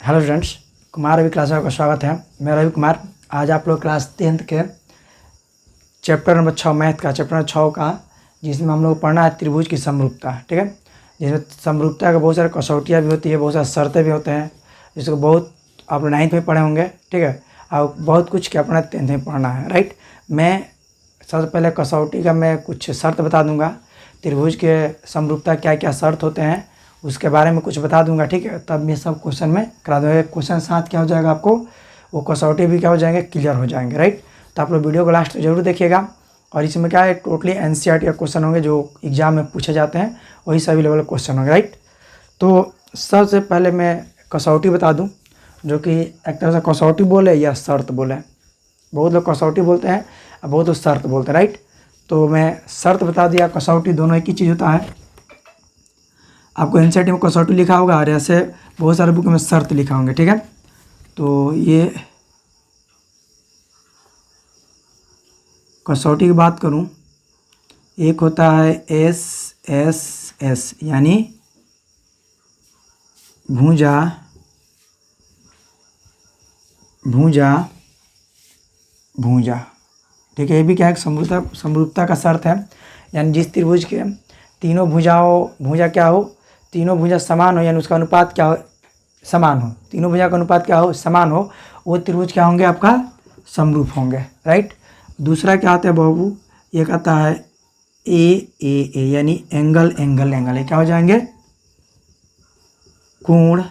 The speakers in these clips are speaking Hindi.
Hello friends, Kumar Ravi class में आपका स्वागत है। मैं रवि कुमार। आज आप लोग क्लास 10th के चैप्टर नंबर 6 मैथ का चैप्टर नंबर 6 का, जिसमें हम लोग पढ़ना है त्रिभुज की समरूपता। ठीक है, जिसमें समरूपता का बहुत सारे कसौटियाँ भी होती है, बहुत सारे शर्तें भी होते हैं, जिसको बहुत आप लोग 9th में पढ़े होंगे। ठीक है, और बहुत कुछ क्या पढ़ना है 10th में पढ़ना है। राइट, मैं सबसे पहले कसौटी का मैं कुछ शर्त बता दूंगा, त्रिभुज के समरूपता क्या क्या शर्त होते हैं उसके बारे में कुछ बता दूंगा। ठीक है, तब मैं सब क्वेश्चन में करा दूंगा। क्वेश्चन साथ क्या हो जाएगा, आपको वो कसौटी भी क्या हो जाएंगे, क्लियर हो जाएंगे। राइट, तो आप लोग वीडियो को लास्ट तक जरूर देखिएगा। और इसमें क्या है, टोटली एनसीईआरटी का क्वेश्चन होंगे जो एग्जाम में पूछे जाते हैं, वही सभी लेवल क्वेश्चन होंगे। राइट, तो सबसे पहले मैं कसौटी बता दूँ, जो कि एक तरह से कसौटी बोले या शर्त बोले। बहुत लोग कसौटी बोलते हैं और बहुत लोग शर्त बोलते हैं। राइट, तो मैं शर्त बता दिया, कसौटी दोनों एक ही चीज़ होता है। आपको एनसीईआरटी में कसौटी लिखा होगा और ऐसे बहुत सारे बुक में शर्त लिखा होंगे। ठीक है, तो ये कसौटी की बात करूं, एक होता है एस यानी भुजा भुजा भुजा। ठीक है, ये भी क्या है, समरूपता का शर्त है। यानी जिस त्रिभुज के तीनों भुजा क्या हो, तीनों भुजा समान हो, यानी उसका अनुपात क्या हो, समान हो, तीनों भुजा का अनुपात क्या हो, समान हो, वो त्रिभुज क्या होंगे, आपका समरूप होंगे। राइट, दूसरा क्या आता है बाबू, एक आता है ए यानी एंगल ये क्या हो जाएंगे, कोण।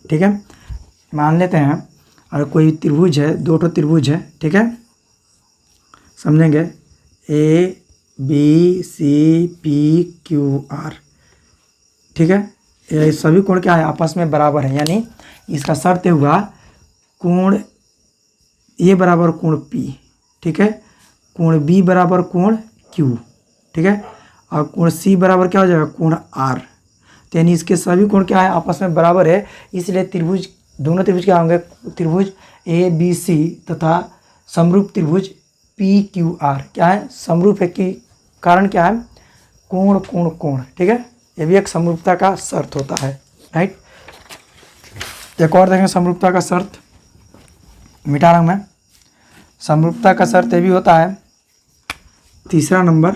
ठीक है, मान लेते हैं और कोई त्रिभुज है, दो त्रिभुज है। ठीक है, समझेंगे, A B C P Q R. ठीक है, ये सभी कोण क्या है, आपस में बराबर है। यानी इसका शर्त हुआ कोण ए बराबर कोण पी। ठीक है, कोण बी बराबर कोण क्यू। ठीक है, और कोण सी बराबर क्या हो जाएगा, कोण आर। तो यानी इसके सभी कोण क्या है, आपस में बराबर है। इसलिए त्रिभुज, दोनों त्रिभुज क्या होंगे, त्रिभुज ए बी सी तथा समरूप त्रिभुज पी क्यू आर क्या है, समरूप है। कि कारण क्या है, कोण। ठीक है, ये भी एक समरूपता का शर्त होता है। राइट, एक और देखें समरूपता का शर्त, मिटा रहा हूं मैं। समरूपता का शर्त ये भी होता है, तीसरा नंबर,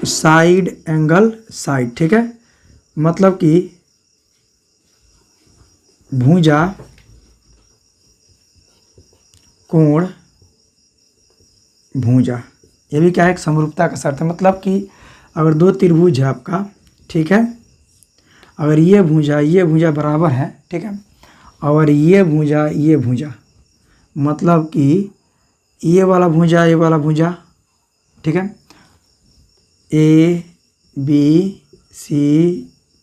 साइड एंगल साइड। ठीक है, मतलब कि भुजा कोण भुजा, ये भी क्या है, एक समरूपता का शर्त है। मतलब कि अगर दो त्रिभुज है आपका, ठीक है, अगर ये भुजा बराबर है, ठीक है, और ये भुजा मतलब कि ये वाला भुजा, ठीक है, A B C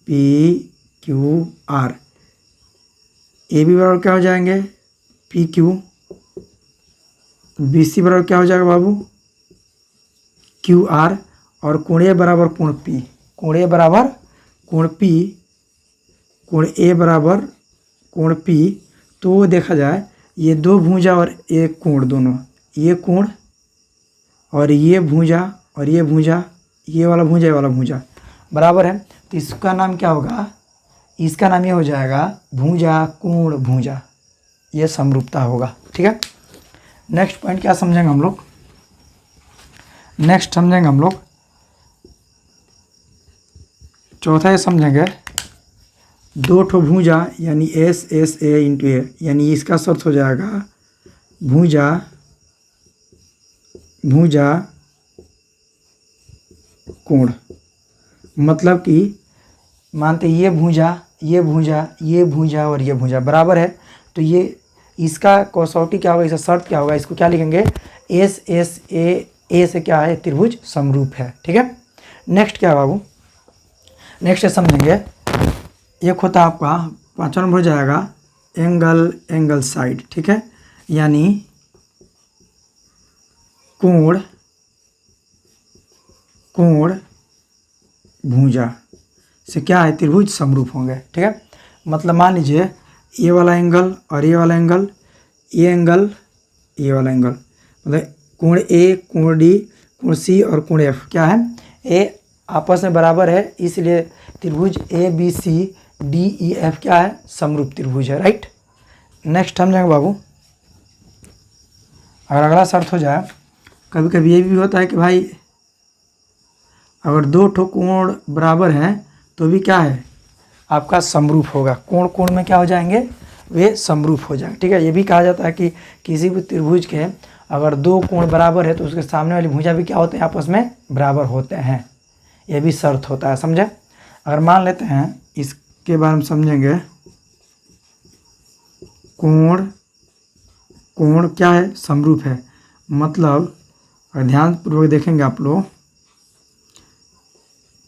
P Q R, A B बराबर क्या हो जाएंगे, पी क्यू, बी सी बराबर क्या हो जाएगा बाबू, क्यू आर, और कोण ए बराबर कोण पी, कोण ए बराबर कोण पी, कोण ए बराबर कोण पी। तो देखा जाए ये दो भुजा और एक कोण, दोनों ये कोण और ये भुजा और ये भुजा, ये वाला भुजा बराबर है। तो इसका नाम क्या होगा, इसका नाम ये हो जाएगा भुजा कोण भुजा, ये समरूपता होगा। ठीक है, नेक्स्ट पॉइंट क्या समझेंगे हम लोग, चौथा ये समझेंगे, दो ठो भुजा यानी एस ए इंटू ए, यानी इसका शर्त हो जाएगा भुजा कोण। मतलब कि मानते ये भुजा और ये भुजा बराबर है, तो ये इसका कसौटी क्या होगा, इसका शर्त क्या होगा, इसको क्या लिखेंगे, एस ए से क्या है, त्रिभुज समरूप है। ठीक है, नेक्स्ट क्या है बाबू, नेक्स्ट समझेंगे, एक होता है आपका 5वां नंबर हो जाएगा एंगल साइड। ठीक है, यानी कोण भुजा से क्या है, त्रिभुज समरूप होंगे। ठीक है, मतलब मान लीजिए ये वाला एंगल और ये वाला एंगल, ये वाला एंगल, मतलब कोण ए कोण डी कोण सी और कोण एफ क्या है, ए आपस में बराबर है, इसलिए त्रिभुज A B C D E F क्या है, समरूप त्रिभुज है, राइट। नेक्स्ट हम जाएंगे बाबू, अगर अगला शर्त हो जाए, कभी कभी ये भी होता है कि भाई अगर दो ठो कोण बराबर हैं तो भी क्या है, आपका समरूप होगा, कोण कोण में क्या हो जाएंगे, वे समरूप हो जाएंगे, ठीक है। ये भी कहा जाता है कि किसी भी त्रिभुज के अगर दो कोण बराबर है तो उसके सामने वाली भुजा भी क्या होते हैं, आपस में बराबर होते हैं, ये भी शर्त होता है, समझे। अगर मान लेते हैं इसके बारे में समझेंगे, कोण कोण क्या है, समरूप है, मतलब अगर ध्यानपूर्वक देखेंगे आप लोग,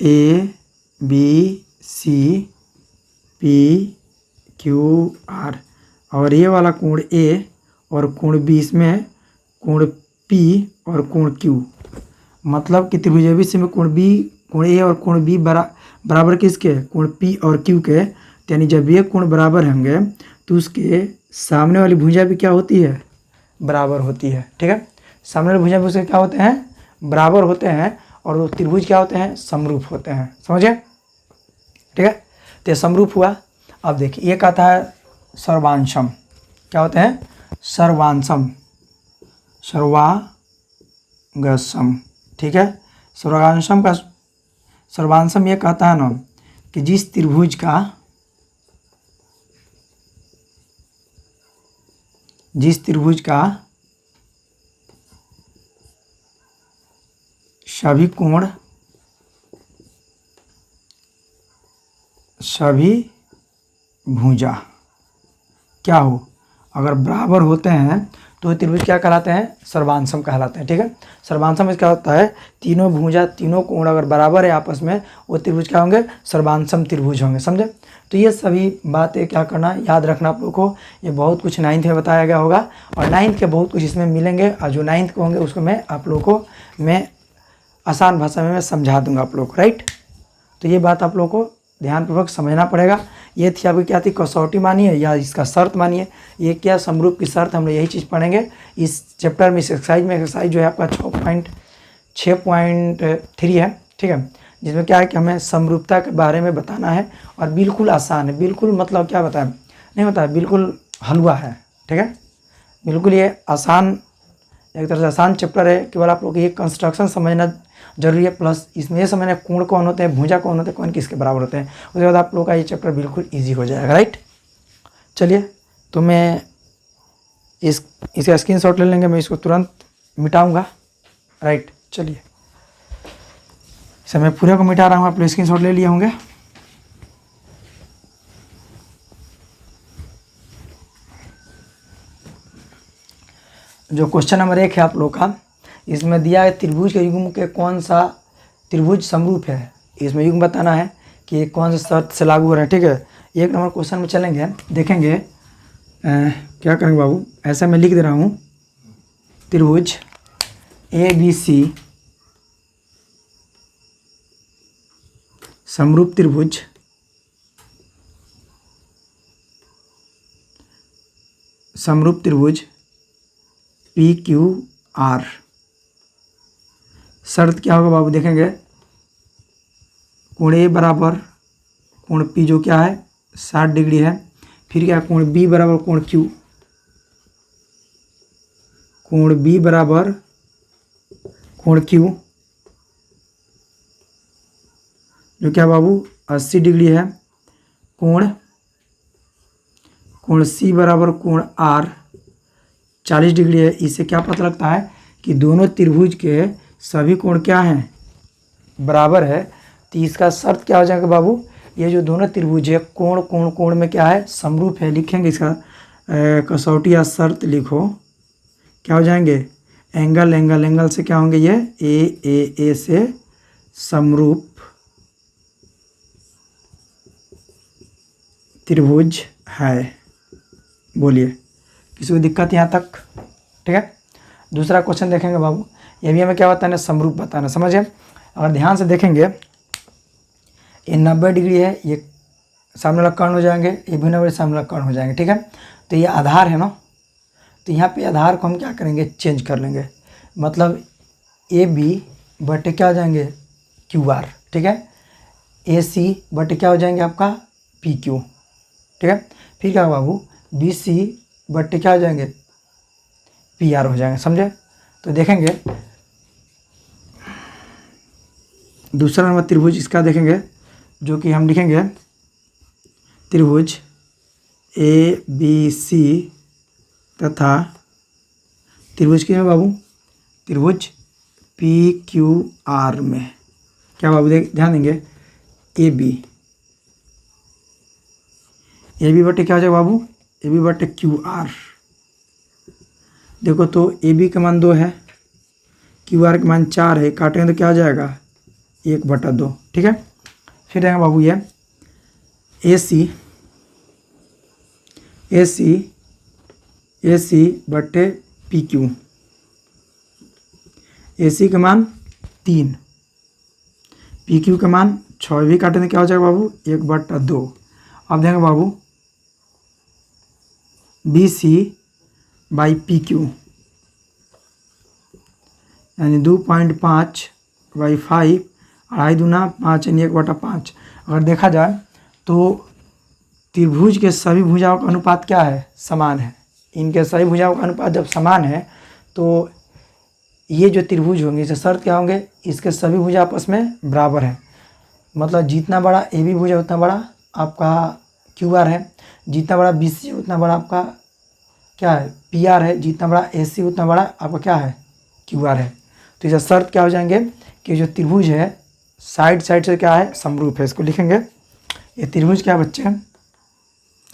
A B C P Q R, और ये वाला कोण ए और कोण बी, इसमें कोण पी और कोण क्यू, मतलब कि त्रिभुज एबीसी में कोण बी, कोण ए और कोण बी बराबर किसके, कोण पी और क्यू के, यानी जब ये कोण बराबर होंगे तो उसके सामने वाली भुजा भी क्या होती है, बराबर होती है, ठीक है। सामने वाली भुजा भी उसके क्या होते हैं, बराबर होते हैं, और वो त्रिभुज क्या होते हैं, समरूप होते हैं, समझे, ठीक है। तो ये समरूप हुआ। अब देखिए ये कहता है सर्वांशम, क्या होते हैं, सर्वांशम, सर्वांगसम, ठीक है। सर्वांशम ये कहता है ना कि जिस त्रिभुज का सभी कोण, सभी भुजा क्या हो, अगर बराबर होते हैं तो त्रिभुज क्या कहलाते हैं, सर्वांशम कहलाते हैं, ठीक है। सर्वांशम इसका होता है तीनों भुजा, तीनों कोण अगर बराबर है आपस में, वो त्रिभुज क्या होंगे, सर्वांशम त्रिभुज होंगे, समझे। तो ये सभी बातें क्या करना, याद रखना आप लोग को, ये बहुत कुछ 9th में बताया गया होगा, और 9th के बहुत कुछ इसमें मिलेंगे, और जो 9th के होंगे उसको मैं आप लोग को मैं आसान भाषा में मैं समझा दूंगा आप लोग को, राइट। तो ये बात आप लोग को ध्यानपूर्वक समझना पड़ेगा। ये थी आपकी क्या थी, कसौटी मानिए या इसका शर्त मानिए, ये क्या समरूप की शर्त, हम लोग यही चीज़ पढ़ेंगे इस चैप्टर में, इस एक्सरसाइज में। एक्सरसाइज जो है आपका 6.3 है, ठीक है, जिसमें क्या है कि हमें समरूपता के बारे में बताना है, और बिल्कुल आसान है, बिल्कुल मतलब क्या बताया नहीं होता है, बिल्कुल हलवा है, ठीक है, बिल्कुल ये आसान, एक तरह से आसान चैप्टर है। केवल आप लोग ये कंस्ट्रक्शन समझना जरूरी है, प्लस इसमें ये समझना कोण कौन होते हैं, भुजा कौन होते हैं, कौन किसके बराबर होते हैं, उसके बाद आप लोग का ये चैप्टर बिल्कुल इजी हो जाएगा, राइट। चलिए तो मैं इसका स्क्रीनशॉट ले लेंगे, मैं इसको तुरंत मिटाऊंगा, राइट। चलिए इसे मैं पूरे को मिटा रहा हूँ, आप लोग स्क्रीनशॉट ले लिए होंगे। जो क्वेश्चन नंबर 1 है आप लोग का, इसमें दिया है त्रिभुज के युग्म के कौन सा त्रिभुज समरूप है, इसमें युग्म बताना है कि कौन सा शर्त से लागू हो रहा है, ठीक है। 1 नंबर क्वेश्चन में चलेंगे, देखेंगे क्या करेंगे बाबू, ऐसा मैं लिख दे रहा हूँ, त्रिभुज ए बी सी समरूप त्रिभुज पी क्यू आर, शर्त क्या होगा बाबू, देखेंगे कोण ए बराबर कोण पी जो क्या है 60 डिग्री है, फिर क्या कोण बी बराबर कोण क्यू, कोण बी बराबर कोण क्यू जो क्या बाबू 80 डिग्री है, कोण सी बराबर कोण आर 40 डिग्री है। इससे क्या पता लगता है कि दोनों त्रिभुज के सभी कोण क्या हैं, बराबर है। तो इसका शर्त क्या हो जाएगा बाबू, ये जो दोनों त्रिभुज है कोण कोण कोण में क्या है, समरूप है। लिखेंगे इसका कसौटी या शर्त लिखो, क्या हो जाएंगे, एंगल एंगल एंगल से क्या होंगे, ये ए से समरूप त्रिभुज है। बोलिए किसी को दिक्कत यहाँ तक, ठीक है। दूसरा क्वेश्चन देखेंगे बाबू, ये भी हमें क्या बताना है, समरूप बताना, समझे। अगर ध्यान से देखेंगे ये 90 डिग्री है, ये सामने वाला कर्ण हो जाएंगे, ये भी 90 सामने वाला कर्ण हो जाएंगे, ठीक है। तो ये आधार है ना, तो यहाँ पे आधार को हम क्या करेंगे, चेंज कर लेंगे, मतलब ए बी बटे क्या हो जाएंगे क्यू आर, ठीक है। ए सी बटे क्या हो जाएंगे आपका पी क्यू, ठीक है। फिर क्या बाबू बी सी बटे क्या हो जाएंगे पी आर हो जाएंगे, समझे। तो देखेंगे दूसरा नंबर त्रिभुज इसका देखेंगे, जो कि हम लिखेंगे त्रिभुज ए बी सी तथा त्रिभुज किस में बाबू, त्रिभुज पी क्यू आर में क्या बाबू ध्यान देंगे ए बी बटे क्या हो जाएगा बाबू, ए बी बटे क्यू आर। देखो तो ए बी का मान 2 है, क्यू आर का मान 4 है, काटेंगे तो क्या हो जाएगा 1/2, ठीक है। फिर रहेगा बाबू ये ए सी बटे पी क्यू, ए सी का मान 3, पी क्यू का मान 6, भी काटेंगे क्या हो जाएगा बाबू 1/2। अब देखेंगे बाबू B C by P Q यानी 2.5/5, 2.5 दूना 5 यानी 1/5। अगर देखा जाए तो त्रिभुज के सभी भुजाओं का अनुपात क्या है, समान है। इनके सभी भुजाओं का अनुपात जब समान है तो ये जो त्रिभुज होंगे इससे शर्त क्या होंगे, इसके सभी भुजा आपस में बराबर है। मतलब जितना बड़ा ए बी भुजा उतना बड़ा आपका क्यू आर है, जितना बड़ा बी सी उतना बड़ा आपका क्या है पी आर है, जितना बड़ा ए सी उतना बड़ा आपका क्या है क्यू आर है। तो इसका शर्त क्या हो जाएंगे कि जो त्रिभुज है साइड साइड से क्या है समरूप है। इसको लिखेंगे ये त्रिभुज क्या बच्चे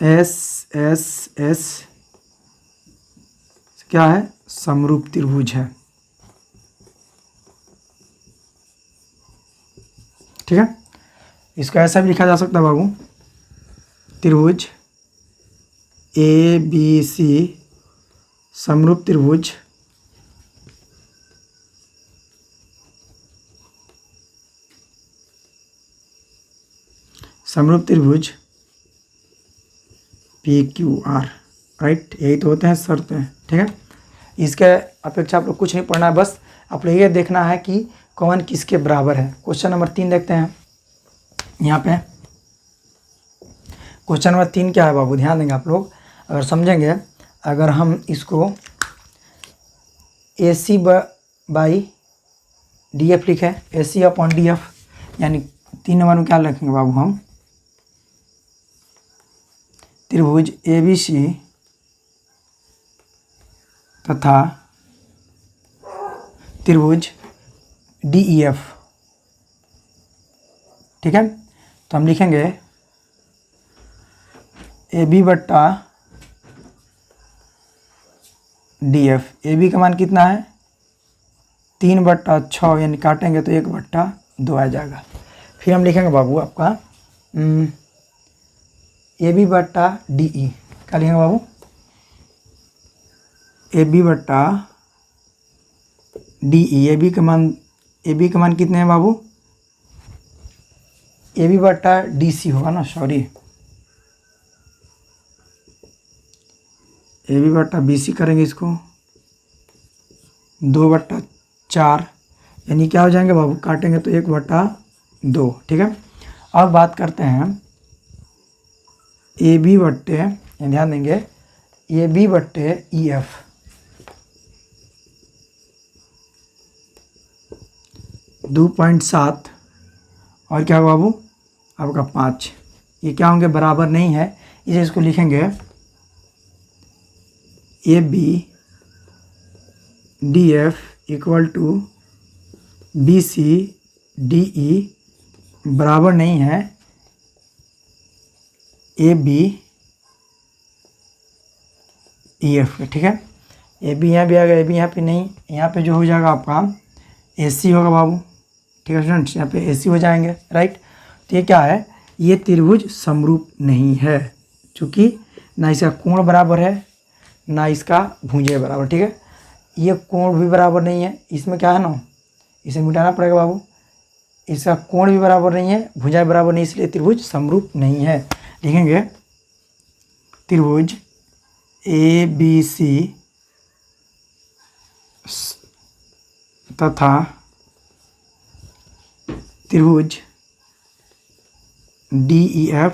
एस एस एस क्या है समरूप त्रिभुज है, ठीक है। इसको ऐसा भी लिखा जा सकता है बाबू त्रिभुज ए बी सी समरूप त्रिभुज पी क्यू आर, राइट। यही तो होते हैं शर्त हैं, ठीक है। इसके अपेक्षा आप लोग कुछ नहीं पढ़ना है, बस आप लोग ये देखना है कि कौन किसके बराबर है। क्वेश्चन नंबर 3 देखते हैं। यहाँ पे क्वेश्चन नंबर 3 क्या है बाबू, ध्यान देंगे आप लोग अगर समझेंगे। अगर हम इसको ए सी बाई डी एफ लिखे, ए सी अपॉन डी एफ, यानी 3 नंबर में क्या लिखेंगे बाबू हम त्रिभुज ए बी सी तथा त्रिभुज डी ई एफ, ठीक है। तो हम लिखेंगे ए बी बट्टा डी एफ। ए बी का मान कितना है 3/6, यानी काटेंगे तो 1/2 आ जाएगा। फिर हम लिखेंगे बाबू आपका ए बी बट्टा डी ई, क्या लिखेंगे बाबू ए बी बट्टा डी ई। ए बी का मान कितने हैं बाबू, ए बी बट्टा डी सी होगा ना, सॉरी ए बी बट्टा बी सी करेंगे इसको 2/4, यानी क्या हो जाएंगे बाबू काटेंगे तो 1/2, ठीक है। अब बात करते हैं ए बी बट्टे, ध्यान देंगे ए बी बट्टे ई एफ, 2.7 और क्या बाबू आपका 5, ये क्या होंगे बराबर नहीं है, इसे इसको लिखेंगे A B D F equal to B C D E बराबर नहीं है ए बी ई एफ, ठीक है। ए बी यहाँ भी आ गया, ए बी यहाँ पे नहीं, यहाँ पे जो हो जाएगा आपका ए सी होगा बाबू, ठीक है स्टूडेंट्स, यहाँ पे ए सी हो जाएंगे, राइट। तो ये क्या है, ये त्रिभुज समरूप नहीं है, चूँकि ना इसका कोण बराबर है ना इसका भुजा बराबर, ठीक है। ये कोण भी बराबर नहीं है, इसमें क्या है ना इसे मिटाना पड़ेगा बाबू, इसका कोण भी बराबर नहीं है भुजा बराबर नहीं, इसलिए त्रिभुज समरूप नहीं है। लिखेंगे त्रिभुज ए बी सी तथा त्रिभुज DEF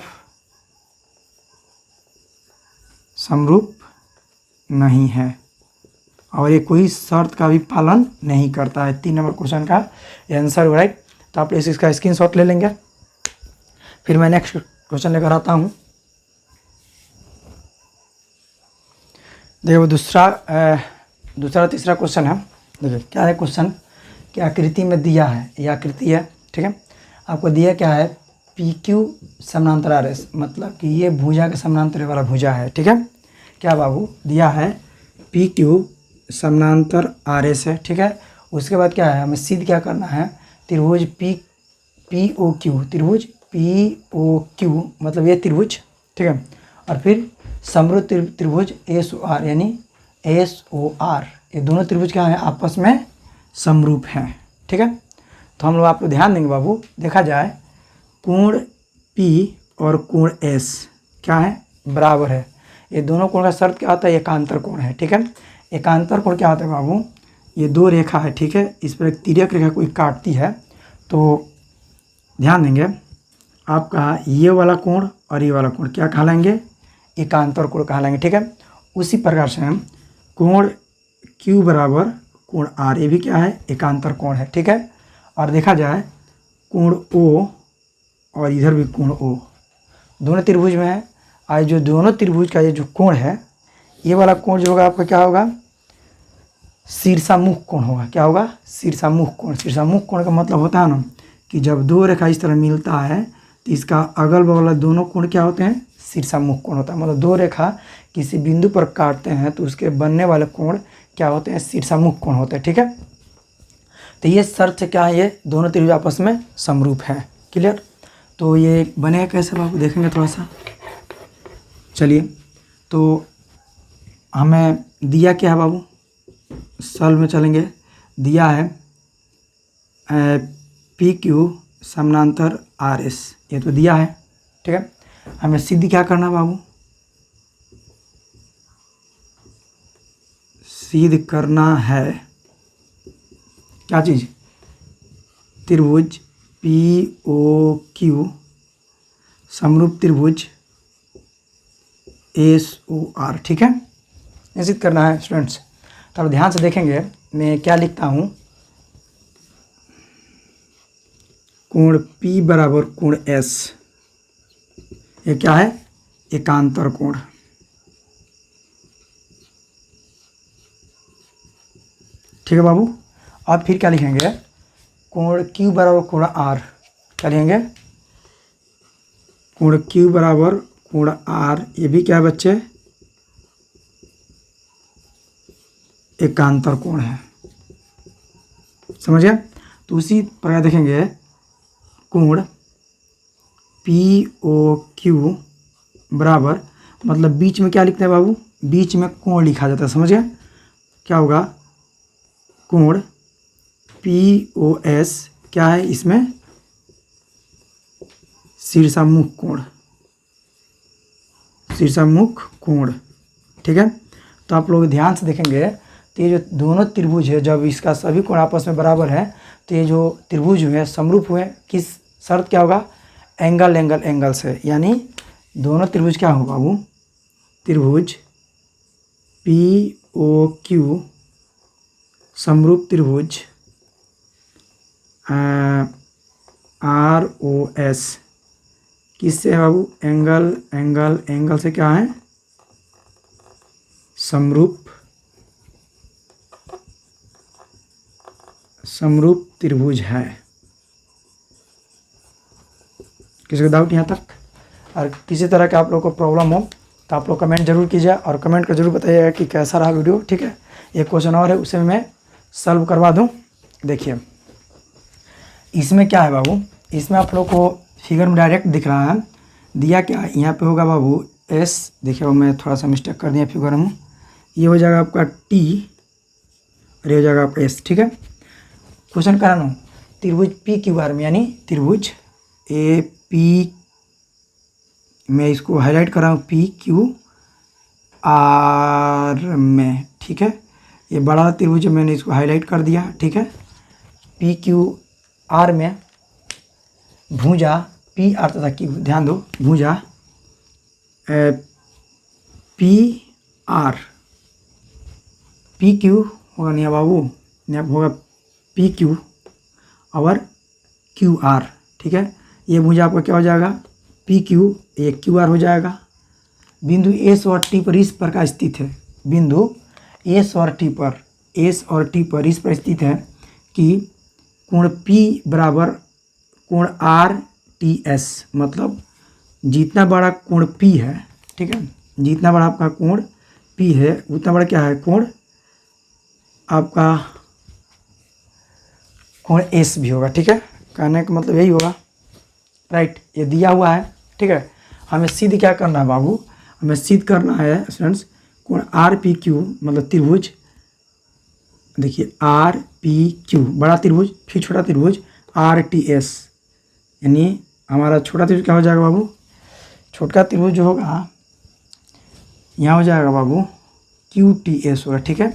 समरूप नहीं है और ये कोई शर्त का भी पालन नहीं करता है। 3 नंबर क्वेश्चन का ये आंसर हुआ राइट। तो आप इसका स्क्रीनशॉट ले लेंगे। फिर मैं नेक्स्ट क्वेश्चन लेकर आता हूँ। देखो दूसरा तीसरा क्वेश्चन है। देखिए क्या है क्वेश्चन, कि आकृति में दिया है, ये आकृति है, ठीक है। आपको दिया क्या है, PQ समानांतर RS, मतलब कि ये भुजा के समानांतर वाला भुजा है, ठीक है। क्या बाबू दिया है, PQ समानांतर RS है, ठीक है। उसके बाद क्या है, हमें सिद्ध क्या करना है, त्रिभुज POQ, त्रिभुज POQ मतलब ये त्रिभुज, ठीक है। और फिर समरूप त्रिभुज SOR यानी SOR, ये दोनों त्रिभुज क्या है, आपस में समरूप हैं, ठीक है। तो हम लोग आप लोग ध्यान देंगे बाबू, देखा जाए कोण P और कोण S क्या है, बराबर है। ये दोनों कोण का शर्त क्या होता है, एकांतर कोण है, ठीक है। एकांतर कोण क्या होता है बाबू, ये दो रेखा है, ठीक है, इस पर एक तिर्यक रेखा कोई काटती है, तो ध्यान देंगे आपका ये वाला कोण और ये वाला कोण क्या कहलाएंगे, एकांतर कोण कहलाएंगे, ठीक है। उसी प्रकार से हम कोण Q बराबर कोण R, ये भी क्या है, एकांतर कोण है, ठीक है। और देखा जाए कोण O और इधर भी कोण O, दोनों त्रिभुज में है। आज जो दोनों त्रिभुज का ये जो कोण है, ये वाला कोण जो होगा आपका क्या होगा, शीर्षामुख कोण होगा। क्या होगा, शीर्षामुख कोण। शीर्षामुख कोण का मतलब होता है ना कि जब दो रेखा इस तरह मिलता है तो इसका अगल बगल दोनों कोण क्या होते हैं, शीर्षामुख कोण होता है। मतलब दो रेखा किसी बिंदु पर काटते हैं तो उसके बनने वाले कोण क्या होते हैं, शीर्षामुख कोण होते हैं, ठीक है। तो ये शर्त से क्या है, ये दोनों त्रिभुज आपस में समरूप है। क्लियर। तो ये बनेगा कैसे बाबू, देखेंगे थोड़ा सा। चलिए, तो हमें दिया क्या है बाबू, सॉल्व में चलेंगे। दिया है PQ समानांतर RS, ये तो दिया है, ठीक है। हमें सिद्ध क्या करना बाबू, सिद्ध करना है क्या चीज़, त्रिभुज POQ समरूप त्रिभुज SOR, ठीक है। ये सिद्ध करना है स्टूडेंट्स। तो आप ध्यान से देखेंगे, मैं क्या लिखता हूँ, कोण P बराबर कोण S, ये क्या है, एकांतर कोण, ठीक है बाबू। अब फिर क्या लिखेंगे, कोण Q बराबर कोण R, क्या लिखेंगे, कोण Q बराबर कोण R, ये भी क्या है बच्चे, एकांतर कोण है, समझ गए। तो उसी प्रकार देखेंगे, कोण POQ बराबर, मतलब बीच में क्या लिखते हैं बाबू, बीच में कोण लिखा जाता है, समझ गए। क्या होगा, कोण POS क्या है, इसमें शीर्षामुख कोण, शीर्षामुख कोण, ठीक है। तो आप लोग ध्यान से देखेंगे, तो ये जो दोनों त्रिभुज है, जब इसका सभी कोण आपस में बराबर है तो ये जो त्रिभुज हुए समरूप हुए, किस शर्त क्या होगा, एंगल एंगल एंगल से, यानी दोनों त्रिभुज क्या होगा बाबू, त्रिभुज POQ समरूप त्रिभुज ROS किससे है बाबू, एंगल एंगल एंगल से क्या है, समरूप त्रिभुज है। किसी को डाउट यहाँ तक, और किसी तरह का आप लोग को प्रॉब्लम हो तो आप लोग कमेंट जरूर कीजिए और कमेंट कर जरूर बताइएगा कि कैसा रहा वीडियो, ठीक है। एक क्वेश्चन और है, उसे मैं सॉल्व करवा दूँ। देखिए इसमें क्या है बाबू, इसमें आप लोग को फिगर में डायरेक्ट दिख रहा है, दिया क्या है, यहाँ पे होगा बाबू S, देखिए मैं थोड़ा सा मिस्टेक कर दिया फिगर में, ये हो जाएगा आपका T और ये हो जाएगा आपका S, ठीक है। क्वेश्चन का नाम त्रिभुज PQR में, यानी त्रिभुज AP, मैं इसको हाईलाइट कर रहा हूँ PQR में, ठीक है। ये बड़ा त्रिभुज मैंने इसको हाईलाइट कर दिया, ठीक है। पी क्यू आर में भुजा पी आर तथा क्यू, ध्यान दो, भुजा पी आर, पी क्यू होगा नहीं बाबू, नहीं होगा पी क्यू और क्यू आर, ठीक है। ये भुजा आपका क्या हो जाएगा, पी क्यू, ये क्यू आर हो जाएगा। बिंदु एस और टी पर इस प्रकार स्थित है, बिंदु एस और टी पर, एस और टी पर इस पर स्थित है कि कोण P बराबर कोण आर टी एस, मतलब जितना बड़ा कोण P है, ठीक है, जितना बड़ा आपका कोण P है उतना बड़ा क्या है, कोण आपका कोण S भी होगा, ठीक है। कहने का मतलब यही होगा, राइट। ये दिया हुआ है, ठीक है। हमें सिद्ध क्या करना है बाबू, हमें सिद्ध करना है स्टूडेंट्स, कोण आर पी क्यू मतलब त्रिभुज, देखिए आर पी क्यू बड़ा त्रिभुज, फिर छोटा त्रिभुज आर टी एस, यानी हमारा छोटा त्रिभुज क्या हो जाएगा बाबू, छोटा त्रिभुज जो होगा यहाँ हो जाएगा बाबू क्यू टी एस होगा, ठीक है।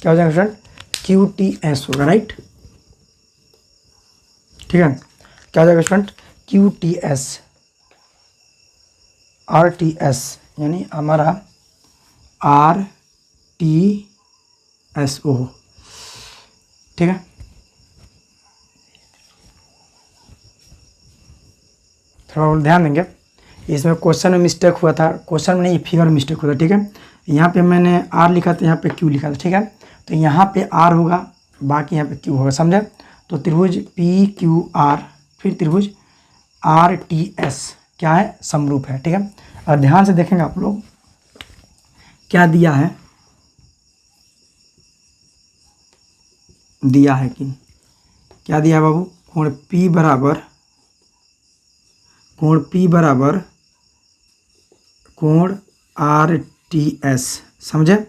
क्या हो जाएगा स्टूडेंट, क्यू टी एस होगा, राइट, ठीक है। क्या हो जाएगा student, Q T S, R T S यानी हमारा आर टी एस ओ, ठीक है। थोड़ा ध्यान देंगे, इसमें क्वेश्चन में मिस्टेक हुआ था, क्वेश्चन में नहीं फिगर में मिस्टेक हुआ था, ठीक है। यहाँ पे मैंने आर लिखा था, यहाँ पे क्यू लिखा था, ठीक है। तो यहाँ पे आर होगा, बाकी यहाँ पे क्यू होगा, समझे। तो त्रिभुज पी क्यू आर फिर त्रिभुज आर टी एस क्या है, समरूप है, ठीक है। और ध्यान से देखेंगे आप लोग क्या दिया है, दिया है कि क्या दिया है बाबू, कोण P बराबर, कोण P बराबर कोण आर टी एस, समझे,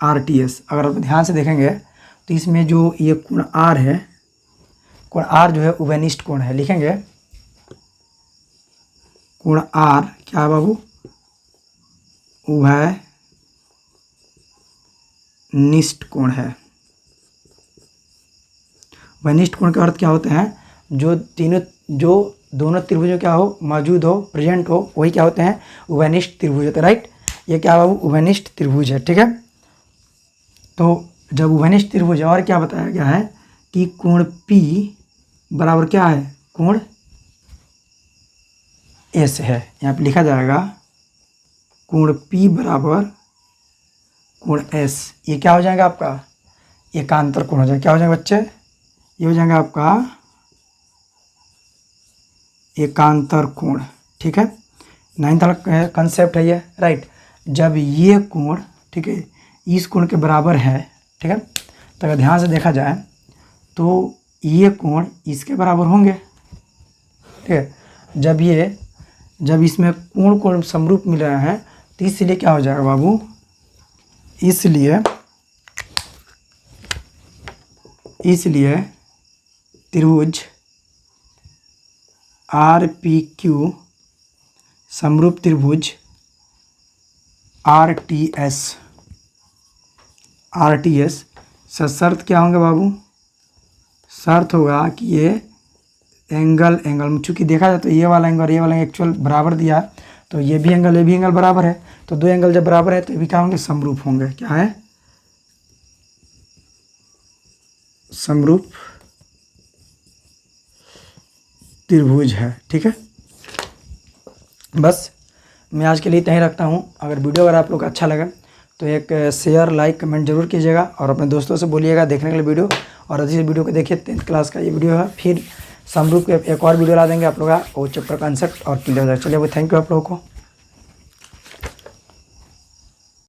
आर टी एस। अगर आप ध्यान से देखेंगे तो इसमें जो ये कोण आर है, कोण आर जो है उभयनिष्ठ कोण है, लिखेंगे कोण आर क्या है बाबू, उभयनिष्ठ कोण है। उभयनिष्ठ कोण का अर्थ क्या होते हैं, जो दोनों त्रिभुजों क्या हो, मौजूद हो, प्रेजेंट हो, वही क्या होते हैं, उभयनिष्ठ त्रिभुज होते हैं, राइट। ये क्या बाबू, उभयनिष्ठ त्रिभुज है, ठीक है। तो जब उभयनिष्ठ त्रिभुज है, और क्या बताया गया है कि कोण P बराबर क्या है, कोण S है, यहाँ पे लिखा जाएगा कोण P बराबर कोण S, ये क्या हो जाएगा आपका, एकांतर कोण हो जाएगा। क्या हो जाएगा बच्चे, ये हो जाएगा आपका एकांतर कोण, ठीक है। 9th वाला कंसेप्ट है ये, राइट। जब ये कोण, ठीक है, इस कोण के बराबर है, ठीक है, तो अगर ध्यान से देखा जाए तो ये कोण इसके बराबर होंगे, ठीक है। जब इसमें कोण समरूप मिल रहा है तो इसलिए क्या हो जाएगा बाबू, इसलिए त्रिभुज आर पी क्यू समरूप त्रिभुज आर टी एस शर्त क्या होंगे बाबू, शर्त होगा कि ये एंगल चूँकि देखा जाए तो ये वाला एंगल एक्चुअल बराबर दिया, तो ये भी एंगल बराबर है, तो दो एंगल जब बराबर है तो ये भी क्या होंगे, समरूप होंगे। क्या है, समरूप त्रिभुज है, ठीक है। बस मैं आज के लिए इतना ही रखता हूँ। अगर आप लोग को अच्छा लगा तो एक शेयर, लाइक, कमेंट जरूर कीजिएगा और अपने दोस्तों से बोलिएगा देखने के लिए वीडियो। और इस वीडियो को देखिए, 10th क्लास का ये वीडियो है। फिर समरूप के एक और वीडियो ला देंगे आप लोग का, वो चैप्टर कॉन्सेप्ट और क्लियर हो जाएगा। चलिए, वो थैंक यू आप लोगों को।